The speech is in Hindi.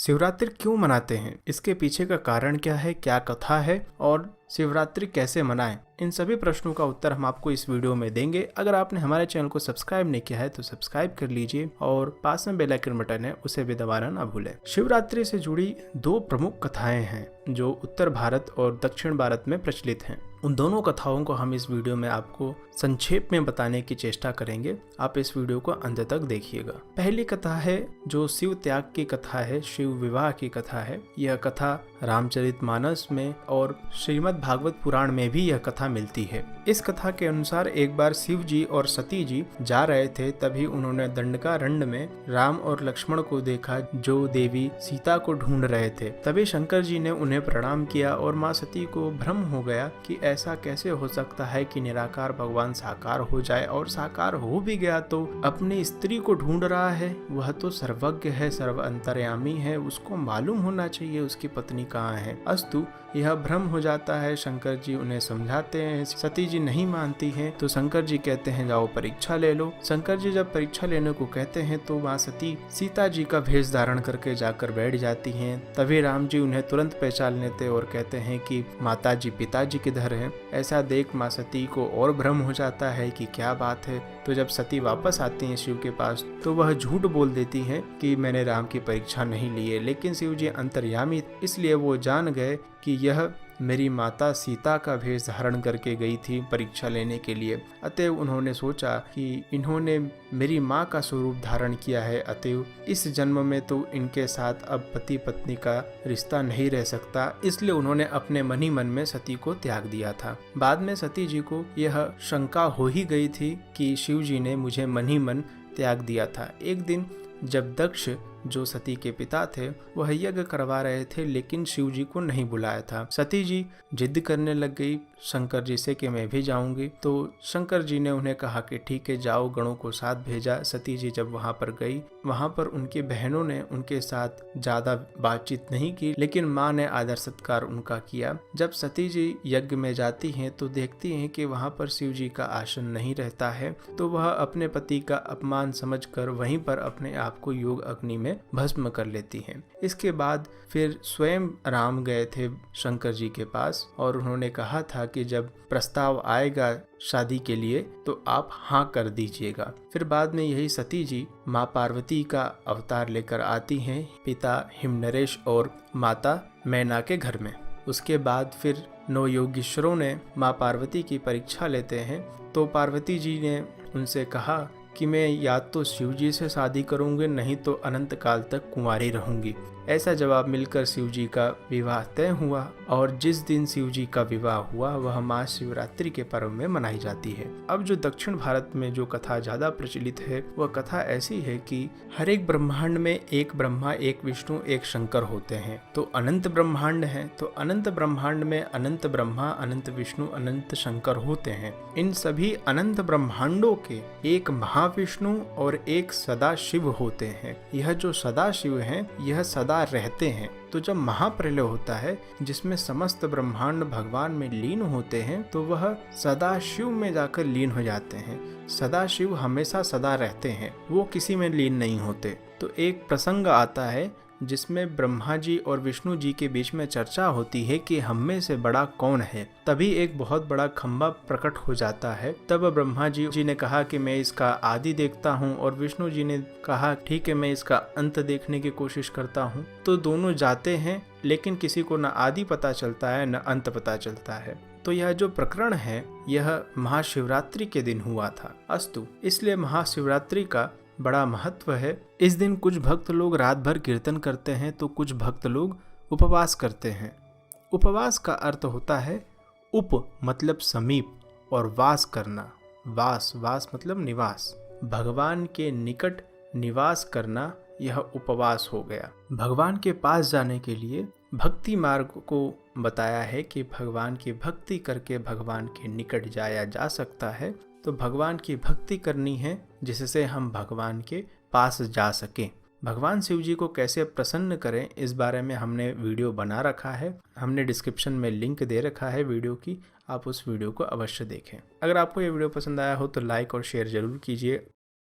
शिवरात्रि क्यों मनाते हैं, इसके पीछे का कारण क्या है, क्या कथा है और शिवरात्रि कैसे मनाएं, इन सभी प्रश्नों का उत्तर हम आपको इस वीडियो में देंगे। अगर आपने हमारे चैनल को सब्सक्राइब नहीं किया है तो सब्सक्राइब कर लीजिए और पास में बेल आइकन बटन है उसे भी दबाना ना भूलें। शिवरात्रि से जुड़ी दो प्रमुख कथाएं हैं जो उत्तर भारत और दक्षिण भारत में प्रचलित हैं। उन दोनों कथाओं को हम इस वीडियो में आपको संक्षेप में बताने की चेष्टा करेंगे। आप इस वीडियो को अंत तक देखिएगा। पहली कथा है जो शिव त्याग की कथा है, शिव विवाह की कथा है। यह कथा रामचरितमानस में और श्रीमद् भागवत पुराण में भी यह कथा मिलती है। इस कथा के अनुसार एक बार शिव जी और सती जी जा रहे थे, तभी उन्होंने दंडकारण्य में राम और लक्ष्मण को देखा जो देवी सीता को ढूंढ रहे थे। तभी शंकर जी ने उन्हें प्रणाम किया और माँ सती को भ्रम हो गया कि ऐसा कैसे हो सकता है कि निराकार भगवान साकार हो जाए, और साकार हो भी गया तो अपनी स्त्री को ढूंढ रहा है। वह तो सर्वज्ञ है, सर्व अंतर्यामी है, उसको मालूम होना चाहिए उसकी पत्नी कहाँ है। अस्तु यह भ्रम हो जाता है। शंकर जी उन्हें समझाते हैं, सती जी नहीं मानती हैं, तो शंकर जी कहते हैं जाओ परीक्षा ले लो। शंकर जी जब परीक्षा लेने को कहते हैं तो माँ सती सीता जी का भेष धारण करके जाकर बैठ जाती हैं। तभी राम जी उन्हें तुरंत पहचान लेते और कहते हैं कि माता जी पिताजी किधर हैं। ऐसा देख माँ सती को और भ्रम हो जाता है कि क्या बात है। तो जब सती वापस आती हैं शिव के पास तो वह झूठ बोल देती हैं कि मैंने राम की परीक्षा नहीं ली है, लेकिन शिव जी अंतर्यामी इसलिए वो जान गए कि यह मेरी माता सीता का भेष धारण करके गई थी परीक्षा लेने के लिए। अतएव उन्होंने सोचा कि इन्होंने मेरी माँ का स्वरूप धारण किया है, अतएव इस जन्म में तो इनके साथ अब पति पत्नी का रिश्ता नहीं रह सकता। इसलिए उन्होंने अपने मन ही मन में सती को त्याग दिया था। बाद में सती जी को यह शंका हो ही गई थी कि शिव जी ने मुझे मन ही मन त्याग दिया था। एक दिन जब दक्ष जो सती के पिता थे वह यज्ञ करवा रहे थे, लेकिन शिव जी को नहीं बुलाया था। सती जी जिद करने लग गई शंकर जी से कि मैं भी जाऊंगी। तो शंकर जी ने उन्हें कहा कि ठीक है जाओ, गणों को साथ भेजा। सती जी जब वहां पर गई, वहां पर उनकी बहनों ने उनके साथ ज्यादा बातचीत नहीं की, लेकिन माँ ने आदर सत्कार उनका किया। जब सती जी यज्ञ में जाती हैं तो देखती हैं कि वहां पर शिव जी का आसन नहीं रहता है, तो वह अपने पति का अपमान समझकर वहीं पर अपने आप को योग अग्नि में भस्म कर लेती हैं। इसके बाद फिर स्वयं राम गए थे शंकर जी के पास और उन्होंने कहा था कि जब प्रस्ताव आएगा शादी के लिए तो आप हाँ कर दीजिएगा। फिर बाद में यही सती जी माँ पार्वती का अवतार लेकर आती हैं पिता हिमनरेश और माता मैना के घर में। उसके बाद फिर 9 योगीश्वरों ने माँ पार्वती की परीक्षा लेते हैं। तो पार्वती जी ने उनसे कहा कि मैं या तो शिव जी से शादी करूंगी, नहीं तो अनंत काल तक कुंवारी रहूंगी। ऐसा जवाब मिलकर शिव जी का विवाह तय हुआ और जिस दिन शिव जी का विवाह हुआ वह महाशिवरात्रि के पर्व में मनाई जाती है। अब जो दक्षिण भारत में जो कथा ज्यादा प्रचलित है वह कथा ऐसी है कि हर एक ब्रह्मांड में एक ब्रह्मा, एक विष्णु, एक शंकर होते हैं। तो अनंत ब्रह्मांड है, तो अनंत ब्रह्मांड में अनंत ब्रह्मा, अनंत विष्णु, अनंत शंकर होते हैं। इन सभी अनंत ब्रह्मांडों के एक महाविष्णु और एक सदा शिव होते हैं। यह जो सदा शिव है यह सदा रहते हैं। तो जब महाप्रलय होता है जिसमें समस्त ब्रह्मांड भगवान में लीन होते हैं तो वह सदा शिव में जाकर लीन हो जाते हैं। सदा शिव हमेशा सदा रहते हैं, वो किसी में लीन नहीं होते। तो एक प्रसंग आता है जिसमें ब्रह्मा जी और विष्णु जी के बीच में चर्चा होती है कि हम में से बड़ा कौन है। तभी एक बहुत बड़ा खंभा प्रकट हो जाता है। तब ब्रह्मा जी ने कहा कि मैं इसका आदि देखता हूँ और विष्णु जी ने कहा ठीक है मैं इसका अंत देखने की कोशिश करता हूँ। तो दोनों जाते हैं लेकिन किसी को न आदि पता चलता है न अंत पता चलता है। तो यह जो प्रकरण है यह महाशिवरात्रि के दिन हुआ था। अस्तु इसलिए महाशिवरात्रि का बड़ा महत्व है। इस दिन कुछ भक्त लोग रात भर कीर्तन करते हैं तो कुछ भक्त लोग उपवास करते हैं। उपवास का अर्थ होता है उप मतलब समीप और वास करना। वास मतलब निवास, भगवान के निकट निवास करना, यह उपवास हो गया। भगवान के पास जाने के लिए भक्ति मार्ग को बताया है कि भगवान की भक्ति करके भगवान के निकट जाया जा सकता है। तो भगवान की भक्ति करनी है जिससे हम भगवान के पास जा सकें। भगवान शिव जी को कैसे प्रसन्न करें इस बारे में हमने वीडियो बना रखा है। हमने डिस्क्रिप्शन में लिंक दे रखा है वीडियो की, आप उस वीडियो को अवश्य देखें। अगर आपको ये वीडियो पसंद आया हो तो लाइक और शेयर जरूर कीजिए।